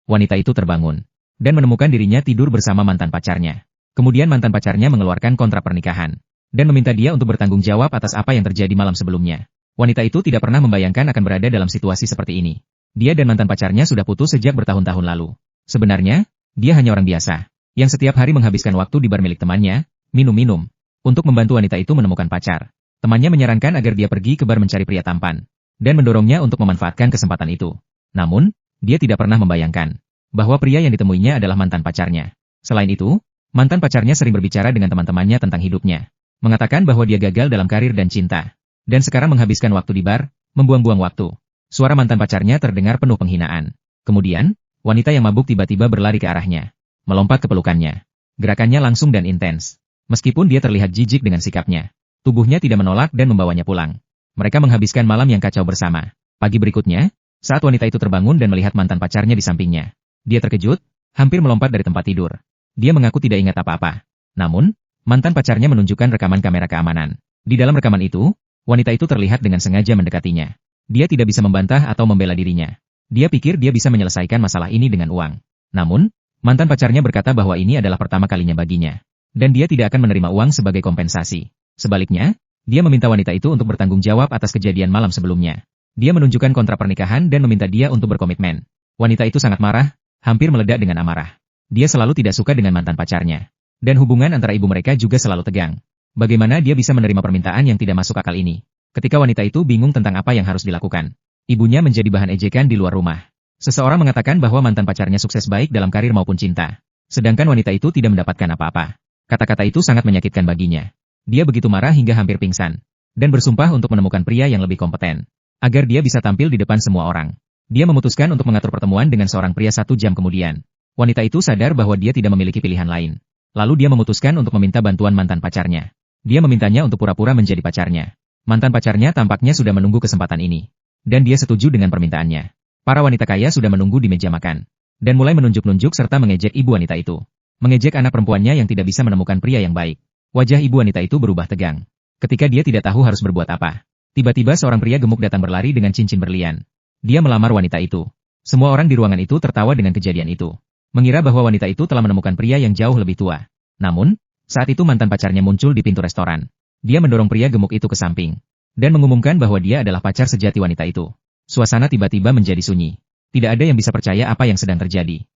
wanita itu terbangun dan menemukan dirinya tidur bersama mantan pacarnya. Kemudian mantan pacarnya mengeluarkan kontrak pernikahan dan meminta dia untuk bertanggung jawab atas apa yang terjadi malam sebelumnya. Wanita itu tidak pernah membayangkan akan berada dalam situasi seperti ini. Dia dan mantan pacarnya sudah putus sejak bertahun-tahun lalu. Sebenarnya, dia hanya orang biasa yang setiap hari menghabiskan waktu di bar milik temannya, minum-minum, untuk membantu wanita itu menemukan pacar. Temannya menyarankan agar dia pergi ke bar mencari pria tampan dan mendorongnya untuk memanfaatkan kesempatan itu. Namun, dia tidak pernah membayangkan bahwa pria yang ditemuinya adalah mantan pacarnya. Selain itu, mantan pacarnya sering berbicara dengan teman-temannya tentang hidupnya, mengatakan bahwa dia gagal dalam karir dan cinta, dan sekarang menghabiskan waktu di bar, membuang-buang waktu. Suara mantan pacarnya terdengar penuh penghinaan. Kemudian, wanita yang mabuk tiba-tiba berlari ke arahnya, melompat ke pelukannya. Gerakannya langsung dan intens. Meskipun dia terlihat jijik dengan sikapnya, tubuhnya tidak menolak dan membawanya pulang. Mereka menghabiskan malam yang kacau bersama. Pagi berikutnya, saat wanita itu terbangun dan melihat mantan pacarnya di sampingnya, dia terkejut, hampir melompat dari tempat tidur. Dia mengaku tidak ingat apa-apa. Namun, mantan pacarnya menunjukkan rekaman kamera keamanan. Di dalam rekaman itu, wanita itu terlihat dengan sengaja mendekatinya. Dia tidak bisa membantah atau membela dirinya. Dia pikir dia bisa menyelesaikan masalah ini dengan uang. Namun, mantan pacarnya berkata bahwa ini adalah pertama kalinya baginya, dan dia tidak akan menerima uang sebagai kompensasi. Sebaliknya, dia meminta wanita itu untuk bertanggung jawab atas kejadian malam sebelumnya. Dia menunjukkan kontrak pernikahan dan meminta dia untuk berkomitmen. Wanita itu sangat marah, hampir meledak dengan amarah. Dia selalu tidak suka dengan mantan pacarnya. Dan hubungan antara ibu mereka juga selalu tegang. Bagaimana dia bisa menerima permintaan yang tidak masuk akal ini? Ketika wanita itu bingung tentang apa yang harus dilakukan, ibunya menjadi bahan ejekan di luar rumah. Seseorang mengatakan bahwa mantan pacarnya sukses baik dalam karir maupun cinta. Sedangkan wanita itu tidak mendapatkan apa-apa. Kata-kata itu sangat menyakitkan baginya. Dia begitu marah hingga hampir pingsan, dan bersumpah untuk menemukan pria yang lebih kompeten, agar dia bisa tampil di depan semua orang. Dia memutuskan untuk mengatur pertemuan dengan seorang pria 1 jam kemudian. Wanita itu sadar bahwa dia tidak memiliki pilihan lain. Lalu dia memutuskan untuk meminta bantuan mantan pacarnya. Dia memintanya untuk pura-pura menjadi pacarnya. Mantan pacarnya tampaknya sudah menunggu kesempatan ini, dan dia setuju dengan permintaannya. Para wanita kaya sudah menunggu di meja makan, dan mulai menunjuk-nunjuk serta mengejek ibu wanita itu. Mengejek anak perempuannya yang tidak bisa menemukan pria yang baik. Wajah ibu wanita itu berubah tegang. Ketika dia tidak tahu harus berbuat apa, tiba-tiba seorang pria gemuk datang berlari dengan cincin berlian. Dia melamar wanita itu. Semua orang di ruangan itu tertawa dengan kejadian itu, mengira bahwa wanita itu telah menemukan pria yang jauh lebih tua. Namun, saat itu mantan pacarnya muncul di pintu restoran. Dia mendorong pria gemuk itu ke samping, dan mengumumkan bahwa dia adalah pacar sejati wanita itu. Suasana tiba-tiba menjadi sunyi. Tidak ada yang bisa percaya apa yang sedang terjadi.